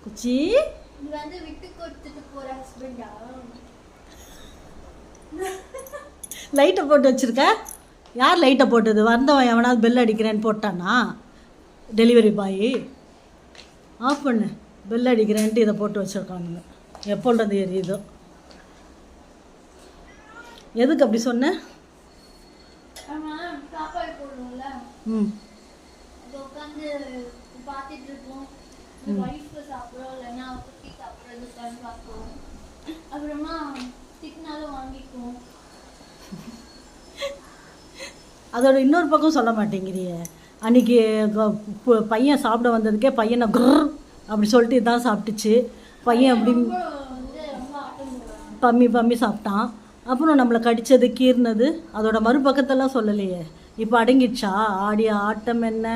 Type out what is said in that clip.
குச்சி இது வந்து விட்டு கொடுத்துட்டு போற ஹஸ்பண்டா? லைட்டை போட்டு வச்சுருக்க. யார் லைட்டை போட்டது? வந்தவன் எவனாவது பெல் அடிக்கிறேன்னு போட்டானா? டெலிவரி பாய் ஆஃப் பண்ணு. பெல் அடிக்கிறேன்ட்டு இதை போட்டு வச்சுருக்கானுங்க. எப்போன்றது எரியுதோ. எதுக்கு அப்படி சொன்னேன்? சாப்பாடு போடணும்ல, ம், அது உட்காந்து பார்த்துட்டு இருக்கோம். ஒய்ஃப் சாப்பிட்றோம், இல்லைன்னா குட்டி சாப்பிட்றது உட்காந்து பார்ப்போம். அப்புறமா திட்டினாலும் வாங்கிக்குவோம். அதோட இன்னொரு பக்கம் சொல்ல மாட்டேங்கிறியே. அன்றைக்கி பையன் சாப்பிட வந்ததுக்கே பையனை குர் அப்படி சொல்லிட்டு இதான் சாப்பிட்டுச்சு. பையன் அப்படி வந்து ரொம்ப ஆட்டம் போடுவாங்க. பம்மி சாப்பிட்டான். அப்புறம் நம்மளை கடித்தது கீர்னது அதோட மறுபக்கத்தெல்லாம் சொல்லலையே. இப்போ அடங்கிடுச்சா? ஆடிய ஆட்டம் என்ன?